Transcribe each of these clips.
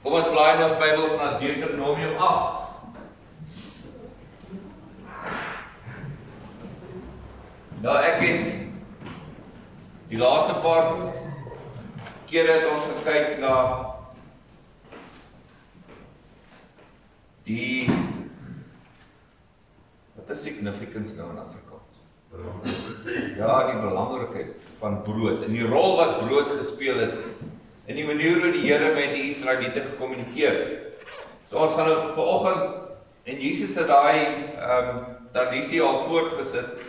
Kom ons blaai in ons Bybels na Deuteronomium 8. Nou ek het die laaste paar kere het ons gekyk na die wat is significance nou in Afrikaans? Ja, die belangrikheid van brood en die rol wat brood gespeel het en die manier hoe die Here met die Israeliete gekommunikeer. So ons gaan nou vanoggend en Jesus het daai tradisie al voortgesit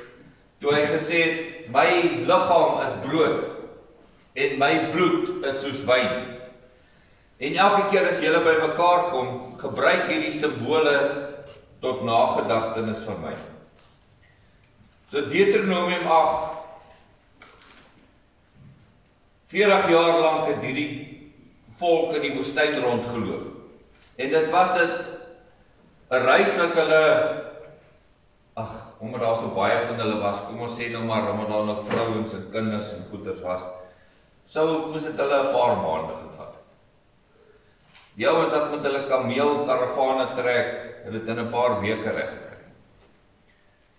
toe hy gesê het, my liggaam is brood en my bloed is soos wyn. En elke keer as julle by mekaar kom, gebruik hierdie simbole tot nagedagtenis van my. So Deuteronomium 8, 40 jaar lank het hierdie volk in die woestyn rondgeloop. En dit was 'n reis wat hulle, omdat daar so baie van hulle was, kom ons sê nou maar, omdat daar nog vrouens en kinders en goeders was, moes het hulle 'n paar maande gevat. Die ouens wat met hulle kameelkaravane trek, het dit in 'n paar weke reg gekry.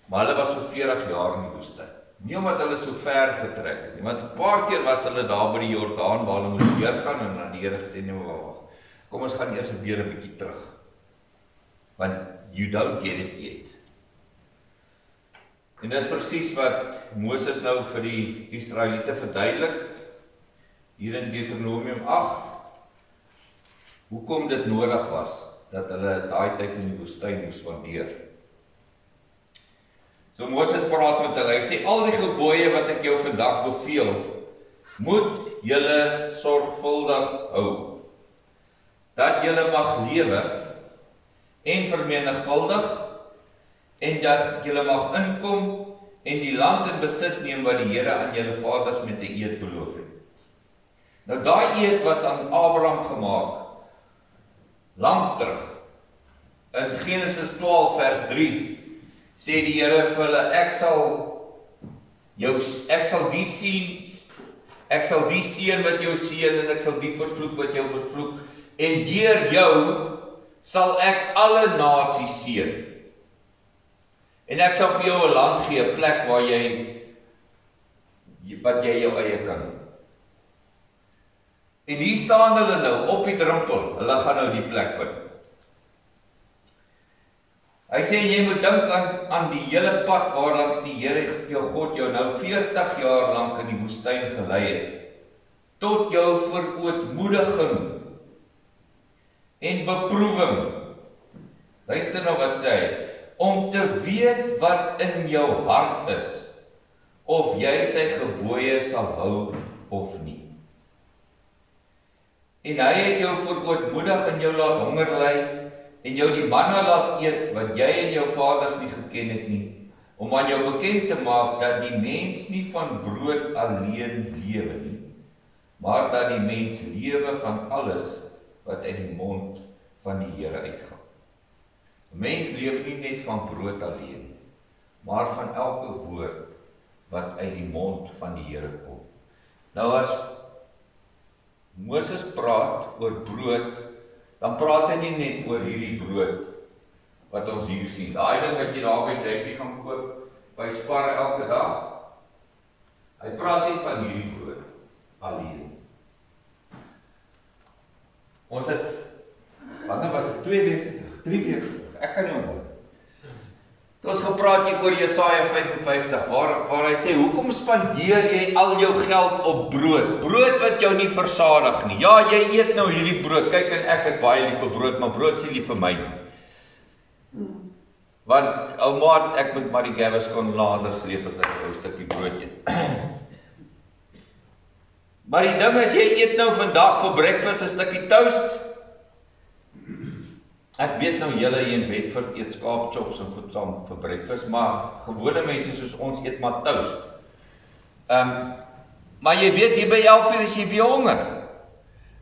Maar hulle was vir 40 jaar in die woestyn. Nie omdat hulle so ver getrek het nie, want 'n paar keer was hulle daar by die Jordaan waar hulle moes deurgaan en dan die Here gesê nee, wag. Kom ons gaan eers weer 'n bietjie terug. Want you don't get it yet. En dis presies wat Moses nou vir die Israeliete verduidelik hier in Deuteronomium 8. Hoekom dit nodig was dat hulle daai tyd in die woestyn moes spandeer. So Moses praat met hulle, hy sê, al die gebooie wat ek jou vandag beveel, moet julle sorgvuldig hou, dat julle mag lewe en vermenigvuldig, en dat julle mag inkom en die land in besit neem wat die Here aan julle vaders met 'n eed beloof het. Nou daai eed was aan Abraham gemaak, lang terug. In Genesis 12 vers 3 sê die Here vir hulle, ek sal die seën wat jou seën en ek sal die vervloek wat jou vervloek en deur jou sal ek alle nasies seën. En ek sal vir jou 'n land gee, 'n plek waar wat jy jou eie kan doen. En hier staan hulle nou op die drempel, hulle gaan nou die plek binne. Hy sê, jy moet dink aan die hele pad waarlangs die Here jou God jou nou 40 jaar lank in die woestyn gelei het, tot jou verootmoediging en beproewing. Luister nou wat sê hy, om te weet wat in jou hart is, of jy sy gebooie sal hou of nie. En hy het jou verootmoedig en jou laat honger ly, en jou die manna laat eet, wat jy en jou vaders nie geken het nie, om aan jou bekend te maak, dat die mens nie van brood alleen lewe nie, maar dat die mens lewe van alles, wat uit die mond van die Here uitgaan. 'n Mens lewe nie net van brood alleen, maar van elke woord, wat uit die mond van die Here kom. Nou as Moses praat oor brood, dan praat hy nie net oor hierdie brood wat ons hier sien. Daai ding wat jy daar by JP gaan koop, by Spar elke dag. Hy praat nie van hierdie brood alleen. Ons het, wanneer was dit 2 weke terug, 3 weke terug, ek kan nie onthou. Toe ons gepraat hier oor Jesaja 55, waar hy sê, hoekom spandeer jy al jou geld op brood? Brood wat jou nie versadig nie. Ja, jy eet nou hierdie brood. Kyk, en ek is baie lief vir brood, maar brood is nie lief vir my. Want, ou maat, ek moet maar die Gavis kon later sleep as ek so 'n stukkie brood eet. Maar die ding is, jy eet nou vandag vir breakfast 'n stukkie toast. Ek weet nou julle hier in Bedford eet skaapchops en goed saam vir breakfast, maar gewone mense soos ons eet maar toast. Maar jy weet, hier by 11:00 is jy weer honger.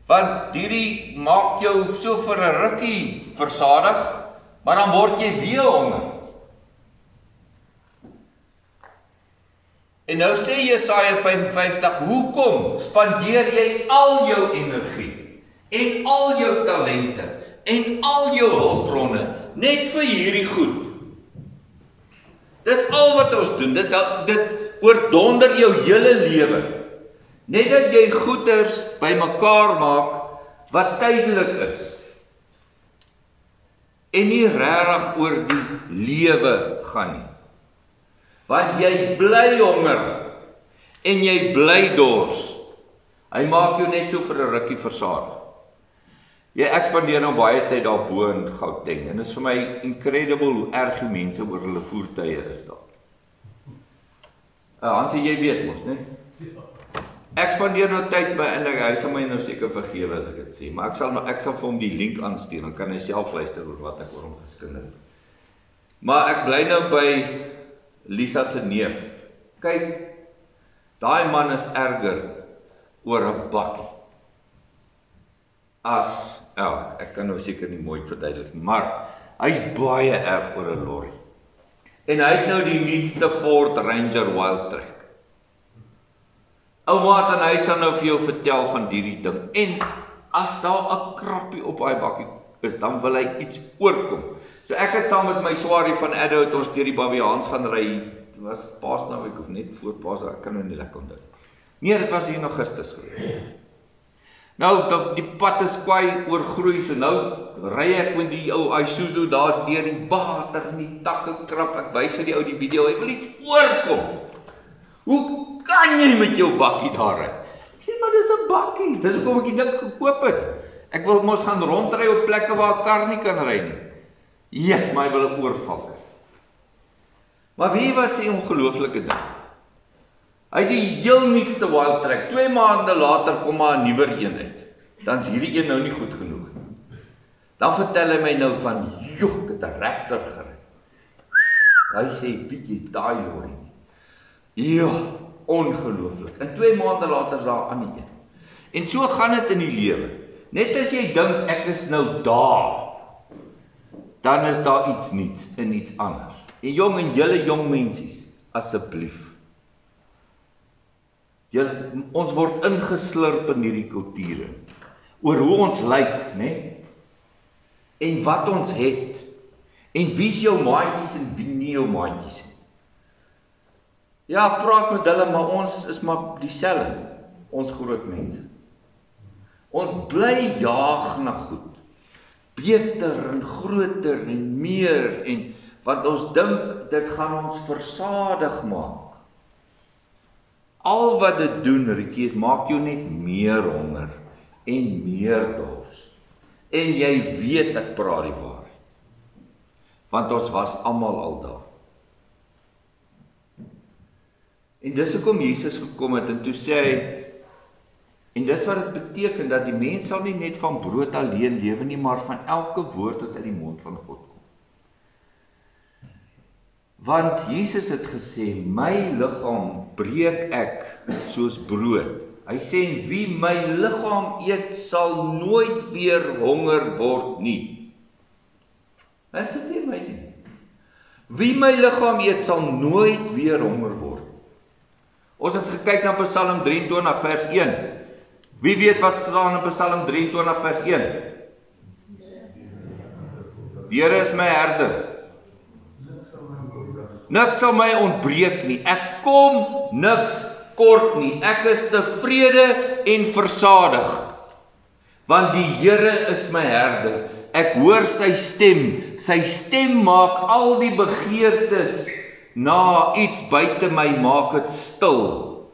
Want hierdie maak jou so vir 'n rukkie versadig, maar dan word jy weer honger. En nou sê Jesaja 55, hoekom spandeer jy al jou energie en al jou talente en al jou hulpbronne net vir hierdie goed. Dis al wat ons doen. Dit oordonder jou hele lewe. Net dat jy goeders bymekaar maak wat tydelik is. En nie regtig oor die lewe gaan nie. Want jy bly honger en jy bly dors. Hy maak jou net so vir 'n rukkie versadig. Ek spandeer nou baie tyd daar bo in Gauteng en dit is vir my incredible hoe erg die mense oor hulle voertuie is daar. Hansie, jy weet mos, né? Ek spandeer nou tyd by en hy sal my nou seker vergewe as ek dit sê, maar ek sal vir hom die link aanstuur, dan kan hy self luister oor wat ek oor hom geskinder het. Maar ek bly nou by Lisa se neef. Kyk, daai man is erger oor 'n bakkie. Ek kan nou seker nie mooi verduidelik nie, maar hy's baie erg oor 'n lorry. En hy het nou die nuutste Ford Ranger Wildtrak. Ou maat, en hy sal nou vir jou vertel van hierdie ding. En as daar 'n krappie op daai bakkie is, dan wil hy iets oorkom. So ek het saam met my swarie van Addo het ons deur die Baviaans gaan ry. Dit was Paasnaweek of net voor Paas, ek kan nou nie lekker onthou. Nee, dit was hier in Augustus gewees. Nou, die pad is kwaai oorgroei, so nou ry ek met die ou Isuzu daar deur die water en die takke krap. Ek wys vir die ou die video, hy wil iets oorkom. Hoe kan jy met jou bakkie daar ry? Ek sê, maar dis 'n bakkie, dis hoekom ek die ding gekoop het. Ek wil mos gaan rondry op plekke waar 'n kar nie kan ry nie. Yes, maar hy wil 'n oorval. Maar wie wat sê ongelooflike ding? Hy het die heel nuutste Wildtrak, 2 maande later kom maar 'n nuwer een uit. Dan is hierdie een nou nie goed genoeg. Dan vertel hy my nou van, ek het 'n Raptor gery. Hy sê, weet jy, daai lorry nie. Ja, ongelooflik. En 2 maande later is daar 'n ander een. En so gaan dit in die lewe. Net as jy dink ek is nou daar, dan is daar iets nuuts en iets anders. En julle jong mensies, asseblief. Ons word ingeslurp in hierdie kulture. Oor hoe ons lyk, né? En wat ons het. En wie is jou maatjies en wie nie jou maatjies nie. Ja, praat met hulle, maar ons is maar dieselfde. Ons groot mense. Ons bly jaag na goed. Beter en groter en meer en wat ons dink dit gaan ons versadig maak. Al wat dit doen, Rikkie, is maak jou net meer honger en meer dors. En jy weet ek praat die waarheid. Want ons was almal al daar. En dis hoekom Jesus gekom het en toe sê hy, en dis wat dit beteken dat die mens sal nie net van brood alleen lewe nie, maar van elke woord wat uit die mond van God kom. Want Jesus het gesê, my liggaam breek ek soos brood. Hy sê, wie my liggaam eet sal nooit weer honger word nie. Is dit nie amazing? Wie my liggaam eet sal nooit weer honger word. Ons het gekyk na Psalm 23 vers 1. Wie weet wat staan in Psalm 23 vers 1? Die Here is my herder. Niks sal my ontbreek nie. Ek kom niks kort nie. Ek is tevrede en versadig. Want die Here is my herder. Ek hoor sy stem. Sy stem maak al die begeertes na iets buite my, maak dit stil.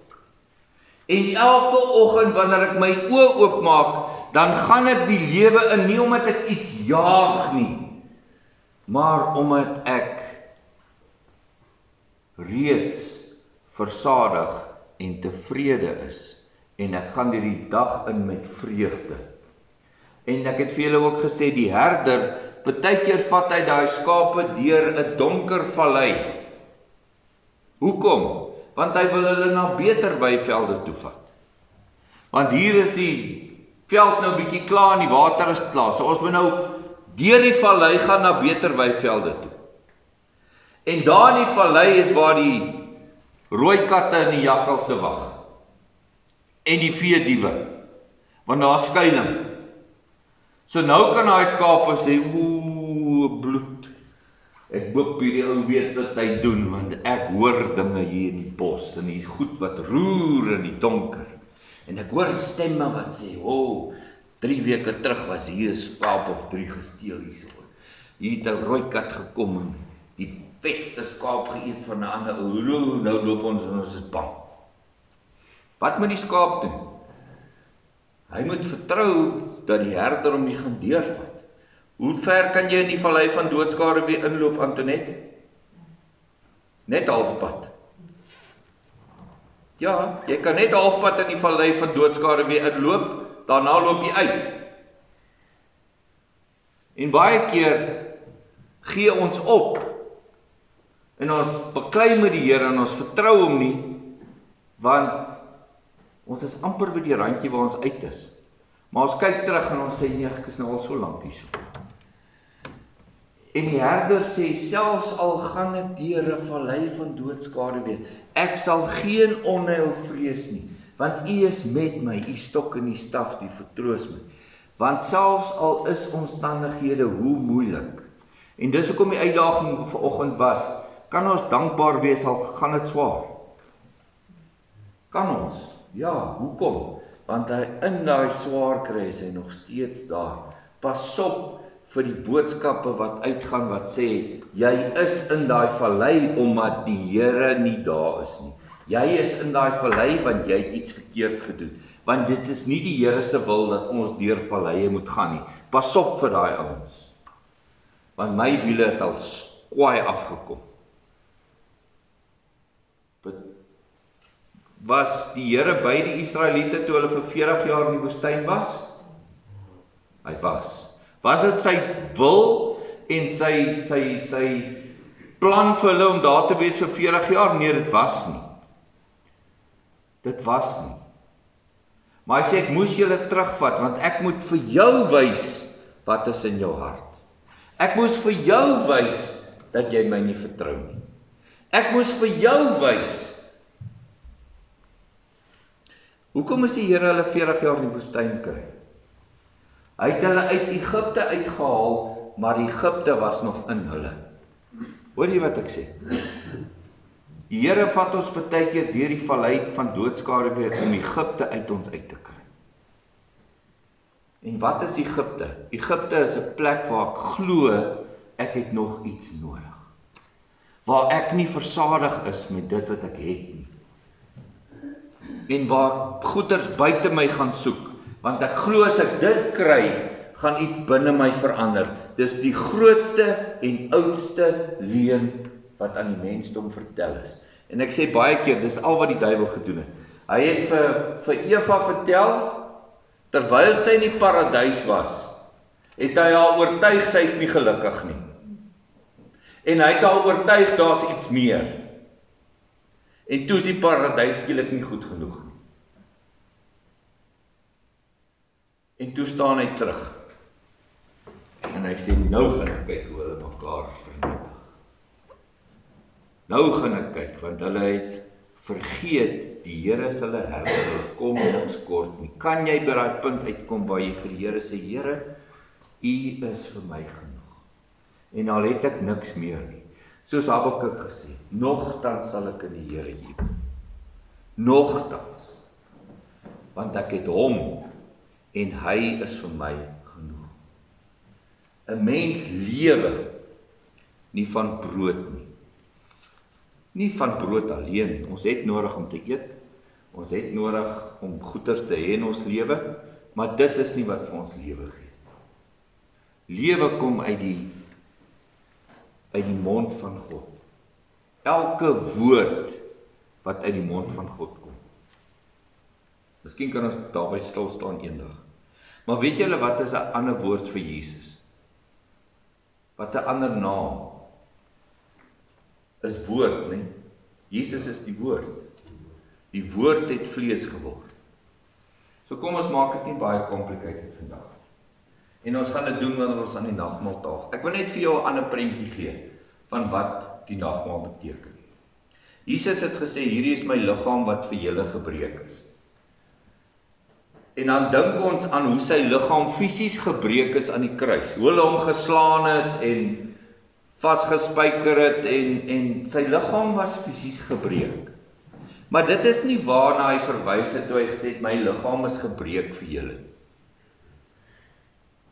En elke oggend wanneer ek my oë oopmaak, dan gaan ek die lewe in, nie omdat ek iets jaag nie, maar omdat ek reeds versadig en tevrede is. En ek gaan hierdie dag in met vreugde. En ek het vir julle ook gesê, die herder, partykeer vat hy daai skape deur 'n donker vallei. Hoekom? Want hy wil hulle na beter weivelde toe vat. Want hier is die veld nou bietjie klaar en die water is klaar. So ons moet nou deur die vallei gaan na beter weivelde toe. En daar in die vallei is waar die rooi katte en die jakkalse wag. En die veediewe. Want daar is skuilings. So nou kan daai skape sê, oeh, bloed. Ek hoop hierdie ou weet wat hy doen, want ek hoor dinge hier in die bos, en hier's goed wat roer in die donker. En ek hoor stemme wat sê, 3 weke terug was hier 'n skaap of 3 gesteel hierso. Hier het 'n rooi kat gekom en die vetste skaap geëet van 'n ander ou. Nou loop ons en ons is bang. Wat moet die skaap doen? Hy moet vertrou dat die herder hom nie gaan deurvat. Hoe ver kan jy in die vallei van doodskade weer inloop, Antoinette? Net halfpad. Ja, jy kan net halfpad in die vallei van doodskade weer inloop, daarna loop jy uit. En baie keer gee ons op, en ons beklei met die Here, en ons vertrou hom nie, want ons is amper by die randjie waar ons uit is. Maar ons kyk terug en ons sê, nee, ek is nou al so lank hierso. En die herder sê, selfs al gaan ek deur 'n vallei van doodskade weer, ek sal geen onheil vrees nie, want U is met my, U stok en U staf, die vertroos my. Want selfs al is omstandighede hoe moeilik, en dis hoekom die uitdaging vanoggend was, kan ons dankbaar wees al gaan dit swaar? Kan ons? Ja, hoekom? Want hy in daai swaar kry is hy nog steeds daar. Pas op vir die boodskappe wat uitgaan wat sê, jy is in daai vallei omdat die Here nie daar is nie. Jy is in daai vallei want jy het iets verkeerd gedoen. Want dit is nie die Here se wil dat ons deur valleie moet gaan nie. Pas op vir daai ouens. Want my wiele het al kwaai afgekom. Was die Here by die Israeliete toe hulle vir 40 jaar in die woestyn was? Hy was. Was dit sy wil en sy plan vir hulle om daar te wees vir 40 jaar? Nee, dit was nie. Dit was nie. Maar hy sê, ek moes julle terugvat, want ek moet vir jou wys wat is in jou hart. Ek moes vir jou wys dat jy my nie vertrou nie. Ek moes vir jou wys. Hoekom is die Here hulle 40 jaar in die woestyn kry? Hy het hulle uit Egipte uitgehaal, maar Egipte was nog in hulle. Hoor jy wat ek sê? Die Here vat ons baie keer deur die vallei van doodskade weer om Egipte uit ons uit te kry. En wat is Egipte? Egipte is 'n plek waar ek glo ek het nog iets nodig. Waar ek nie versadig is met dit wat ek het nie. En waar goeders buite my gaan soek, want ek glo as ek dit kry, gaan iets binne my verander. Dis die grootste en oudste leuen wat aan die mensdom vertel is. En ek sê baie keer, dis al wat die duiwel gedoen het. Hy het vir Eva vertel, terwyl sy in die paradys was, het hy haar oortuig sy is nie gelukkig nie. En hy het haar oortuig daar's iets meer. En toe is die paradys skielik nie goed genoeg nie. En toe staan hy terug. En hy sê, nou gaan ek kyk hoe hulle mekaar vernietig. Nou gaan ek kyk, want hulle het vergeet, die Here is hulle herder, hulle kom niks kort nie. Kan jy by daai punt uitkom waar jy vir die Here sê, Here, U is vir my genoeg. En al het ek niks meer nie. Soos Habakuk gesê, nogtans sal ek in die Here jubel. Nogtans. Want ek het hom en hy is vir my genoeg. 'n Mens lewe nie van brood nie. Nie van brood alleen. Ons het nodig om te eet. Ons het nodig om goeders te hê in ons lewe, maar dit is nie wat vir ons lewe gee. Lewe kom uit die mond van God. Elke woord wat uit die mond van God kom. Miskien kan ons daarby stil staan eendag. Maar weet julle wat is 'n ander woord vir Jesus? Wat 'n ander naam? Is woord, nee? Jesus is die woord. Die woord het vlees geword. So kom ons maak dit nie baie complicated vandag. En ons gaan dit doen wanneer ons aan die nagmaaltafel. Ek wil net vir jou 'n ander prentjie gee van wat die nagmaal beteken. Jesus het gesê, hierdie is my liggaam wat vir julle gebreek is. En dan dink ons aan hoe sy liggaam fisies gebreek is aan die kruis. Hoe hulle hom geslaan het en vasgespijker het en sy liggaam was fisies gebreek. Maar dit is nie waarna hy verwys het toe hy gesê het, my liggaam is gebreek vir julle.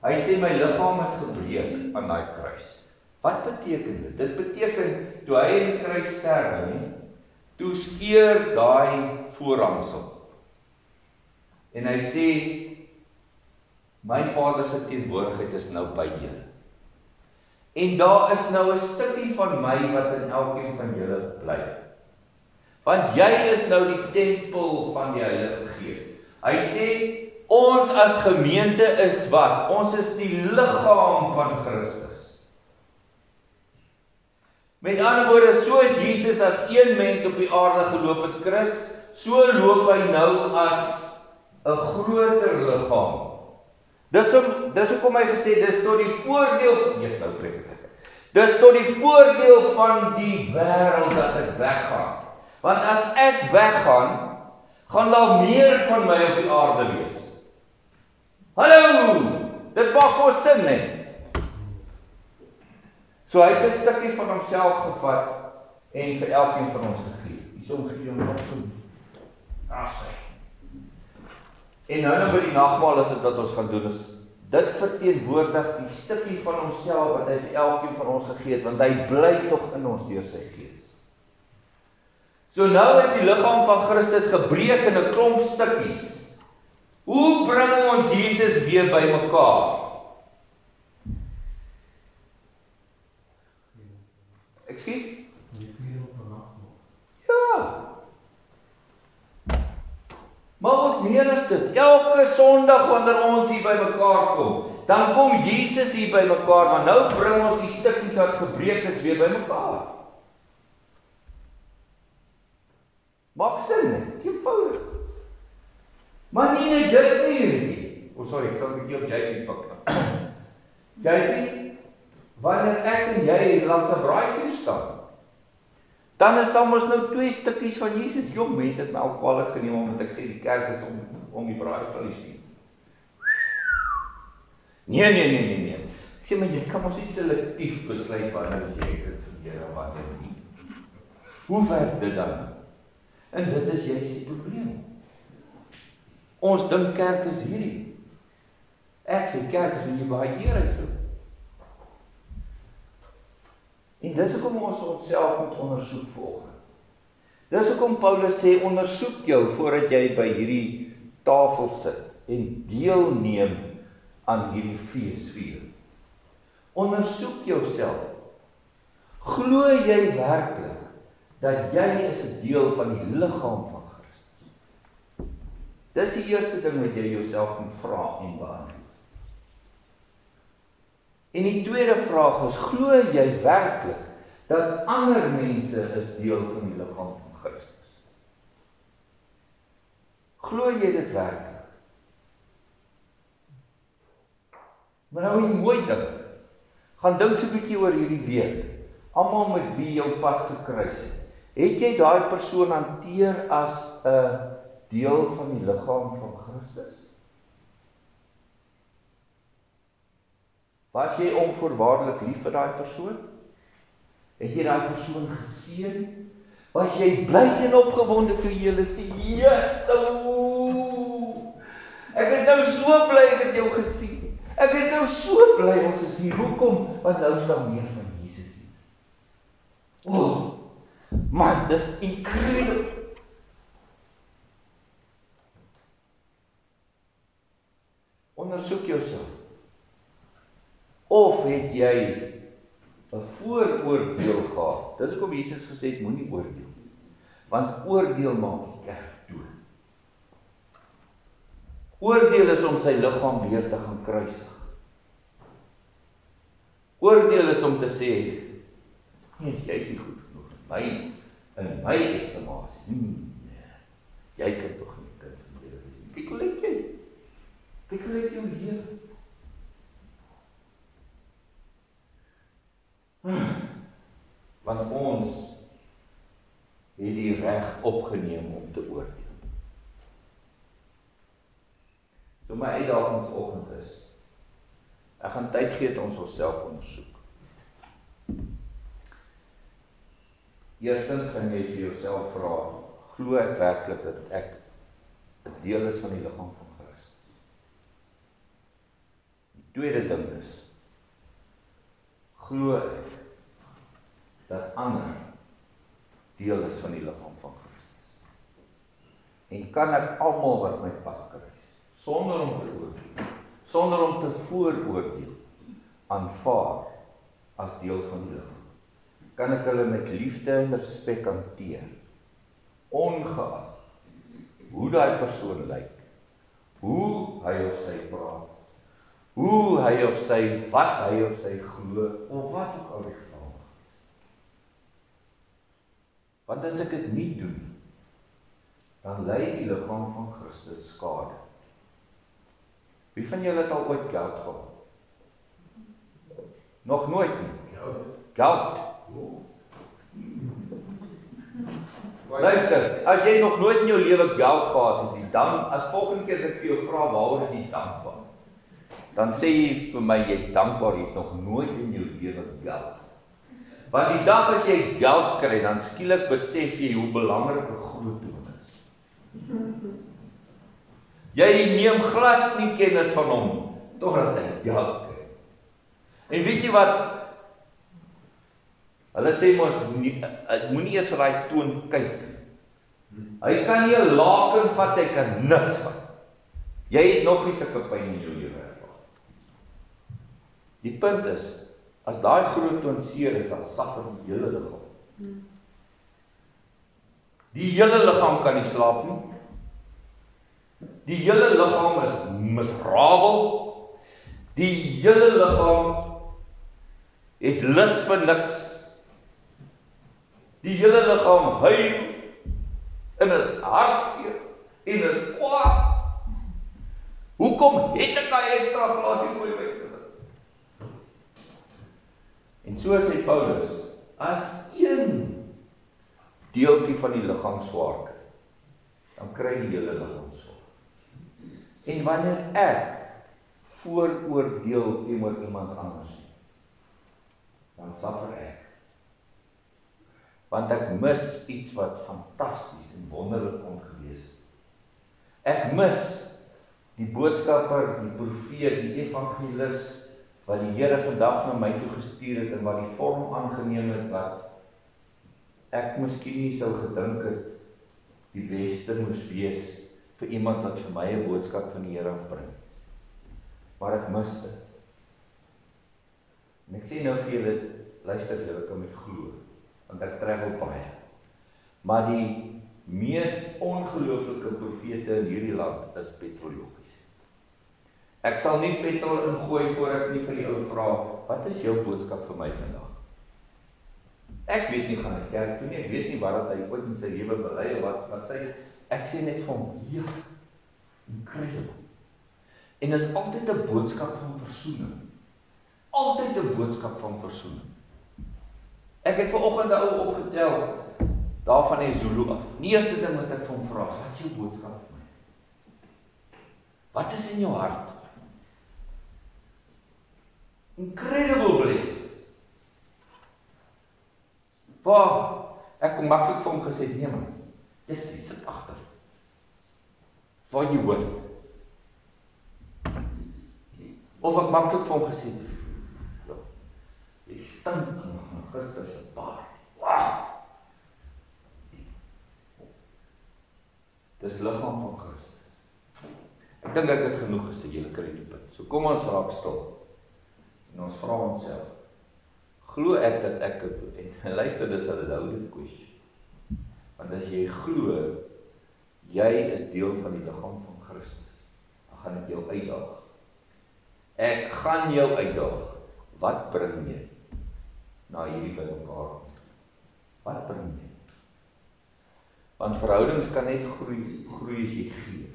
Hy sê my liggaam is gebreek aan daai kruis. Wat beteken dit? Dit beteken toe hy in die kruis sterf, toe skeur daai voorhangsel. En hy sê, my Vader se teenwoordigheid is nou by julle. En daar is nou 'n stukkie van my wat in elkeen van julle bly. Want jy is nou die tempel van die Heilige Gees. Hy sê, ons as gemeente is wat? Ons is die liggaam van Christus. Met ander woorde, soos Jesus as een mens op die aarde geloop het, Christus, so loop hy nou as 'n groter liggaam. Dis hoekom hy gesê, dis tot die voordeel, dis tot die voordeel van die wêreld dat ek weggaan. Want as ek weggaan, gaan daar meer van my op die aarde wees. Hallo, dit maak mos sin, hè? So hy het 'n stukkie van homself gevat en vir elkeen van ons gegee. Hiersom gee hom wat so. Daar sê. En nou by die nagmaal is dit wat ons gaan doen, is dit verteenwoordig die stukkie van homself wat hy vir elkeen van ons gegee het, want hy bly tog in ons deur sy Gees. So nou is die liggaam van Christus gebreek in 'n klomp stukkies. Hoe bring ons Jesus weer bymekaar? Ekskuus? Ja. Maar ook meer as dit. Elke Sondag wanneer ons hier bymekaar kom, dan kom Jesus hier bymekaar, want nou bring ons die stukkies wat gebreek is weer bymekaar. Maak sin, dit is eenvoudig. Maar nie net dit nie. Sorry, ek sal 'n bietjie op JP pak. JP, wanneer ek en jy langs 'n braaivuur staan, dan is daar mos nou 2 stukkies van Jesus. Jong, mense het my al kwaadlik geneem omdat ek sê die kerk is om die braaivuur. Nee. Ek sê, maar jy kan mos nie selektief besluit wanneer jy dit vergeet en wanneer nie. Hoe werk dit dan? En dit is juist die probleem. Ons dink kerk is hierdie. Ek sê kerk is hoe jy baie deur uitloop. En dis hoekom ons onsself moet ondersoek volgens. Dis hoekom Paulus sê, ondersoek jou voordat jy by hierdie tafel sit en deelneem aan hierdie feesvier. Ondersoek jouself. Glo jy werklik dat jy is 'n deel van die liggaam van Christus? Dis die eerste ding wat jy jouself moet vra en beantwoord. En die tweede vraag is, glo jy werklik dat ander mense is deel van die liggaam van Christus? Glo jy dit werklik? Maar nou jy mooi dink. Gaan dink so 'n bietjie oor hierdie week. Almal met wie jou pad gekruis het. Het jy daai persoon hanteer as 'n deel van die liggaam van Christus? Was jy onvoorwaardelik lief vir daai persoon? Het jy daai persoon geseën? Was jy bly en opgewonde toe jy hulle sien? Yes! Ek is nou so bly ek het jou gesien. Ek is nou so bly ons is hier. Hoekom? Want nou is daar meer van Jesus hier. Oh, man, dis incredible. Ondersoek jouself. Of het jy 'n vooroordeel gehad? Dis hoekom Jesus gesê het, moenie oordeel. Want oordeel maak die kerk dood. Oordeel is om sy liggaam weer te gaan kruisig. Oordeel is om te sê, nee, jy is nie goed genoeg in my estimasie. Nee, jy kan toch nie kind van Here wees. Kyk hoe lyk jy? Kyk hoe lyk jou lewe? Want ons het die reg opgeneem om te oordeel. So my uitdaging vanoggend is, ek gaan tyd gee dat ons onsself ondersoek. Eerstens gaan jy vir jouself vra, glo ek werklik dat ek 'n deel is van die liggaam van Christus? Die tweede ding is, glo ek dat ander deel is van die liggaam van Christus? En kan ek almal wat my pad kruis, sonder om te oordeel, sonder om te vooroordeel, aanvaar as deel van die liggaam? Kan ek hulle met liefde en respek hanteer, ongeag hoe daai persoon lyk, hoe hy of sy praat, hoe hy of sy, wat hy of sy glo, of wat ook al die geval mag. Want as ek dit nie doen, dan ly die liggaam van Christus skade. Wie van julle het al ooit geld gehad? Nog nooit nie. Geld. Luister, as jy nog nooit in jou lewe geld gehad het, dan, as volgende keer as ek vir jou vra, waaroor is jy dankbaar? Dan sê jy vir my, jy is dankbaar, jy het nog nooit in jou lewe geld. Want die dag as jy geld kry, dan skielik besef jy hoe belangrik 'n groot ding is. Jy neem glad nie kennis van hom, totdat hy geld kry. En weet jy wat? Hulle sê mos, moenie eers vir daai toon kyk. Hy kan nie 'n laken vat, hy kan niks vat. Jy het nog nie sulke pyn in jou lewe ervaar. Die punt is, as daai groot toon seer is, dan suffer die hele liggaam. Die hele liggaam kan nie slaap nie. Die hele liggaam is miserabel. Die hele liggaam het lus vir niks. Die hele liggaam huil en is hartseer en is kwaad. Hoekom het ek daai ekstra glasie mooi weggedoen? En so sê Paulus, as een deeltjie van die liggaam swaar kry, dan kry die hele liggaam swaar. En wanneer ek vooroordeel teenoor iemand anders, dan suffer ek. Want ek mis iets wat fantasties en wonderlik kon gewees het. Ek mis die boodskapper, die profeet, die evangelis, wat die Here vandag na my toe gestuur het, en wat die vorm aangeneem het, wat ek miskien nie sou gedink het, die beste moes wees, vir iemand wat vir my 'n boodskap van die Here afbring. Maar ek mis dit. En ek sê nou vir julle, luister julle kan my glo, want ek travel baie. Maar die mees ongelooflike profete in hierdie land is petroljokies. Ek sal nie petrol ingooi voor ek nie vir die ou vra, wat is jou boodskap vir my vandag? Ek weet nie gaan ek kerk toe nie, ek weet nie wat hy ooit in sy lewe bely, wat sê, ek sê net vir hom, ja, incredible. En is altyd 'n boodskap van versoening. Altyd 'n boodskap van versoening. Ek het vanoggend 'n ou opgetel, daar van die Zulu af. Die eerste ding wat ek vir hom vra, wat is jou boodskap vir my? Wat is in jou hart? Incredible blessings. Waar, ek kon maklik vir hom gesê, nee man, dis sit agter. Waar jy hoor. Of ek maklik vir hom gesê het, jy stink van gister se baard. Wow. Dis liggaam van Christus. Ek dink ek het genoeg gesê, julle kry die punt. So kom ons raak stil. En ons vra onsself, glo ek dat ek dit doen? En luister, dis 'n loaded question. Want as jy glo, jy is deel van die liggaam van Christus, dan gaan ek jou uitdaag. Ek gaan jou uitdaag. Wat bring jy na hierdie by mekaar? Wat bring jy? Want verhoudings kan net groei as jy gee.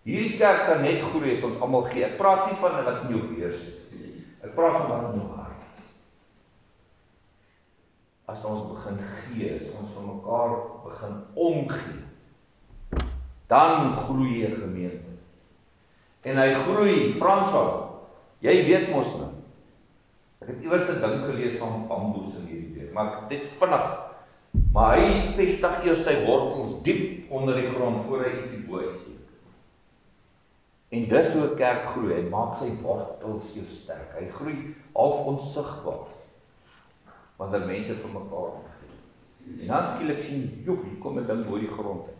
Hierdie kerk kan net groei as ons almal gee. Ek praat nie van wat in jou beurs is. Ek praat van wat in jou hart is. As ons begin gee, as ons van mekaar begin omgee, dan groei 'n gemeente. En hy groei, Fransvan. Jy weet mos nou. Ek het iewers 'n ding gelees van bamboes in hierdie week, maar ek het dit vinnig. Maar hy vestig eers sy wortels diep onder die grond voor hy ietsie bo uitsteek. En dis hoe 'n kerk groei, hy maak sy wortels jou sterk. Hy groei half onsigbaar wanneer mense vir mekaar omgee. En dan skielik sien, joep, hier kom 'n ding bo die grond uit.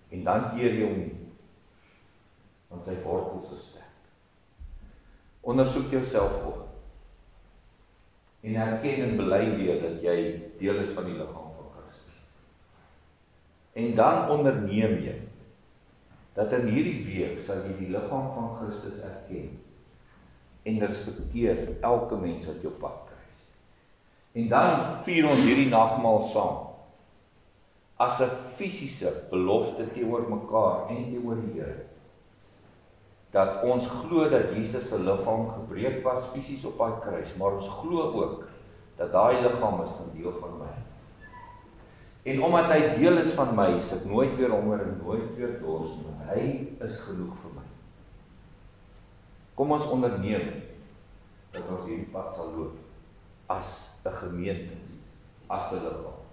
En dan keer jy hom nie, want sy wortels is sterk. Ondersoek jouself voor. En erken en bely weer dat jy deel is van die liggaam van Christus. En dan onderneem jy dat in hierdie week sal jy die liggaam van Christus erken en respekteer elke mens wat jou pad kruis. En dan vier ons hierdie nagmaal saam as 'n fisiese belofte teenoor mekaar en teenoor die Here. Dat ons glo dat Jesus se liggaam gebreek was fisies op daai kruis, maar ons glo ook dat daai liggaam is 'n deel van my. En omdat hy deel is van my, is ek nooit weer honger en nooit weer dors nie. Hy is genoeg vir my. Kom ons onderneem dat ons hierdie pad sal loop as 'n gemeente, as 'n liggaam.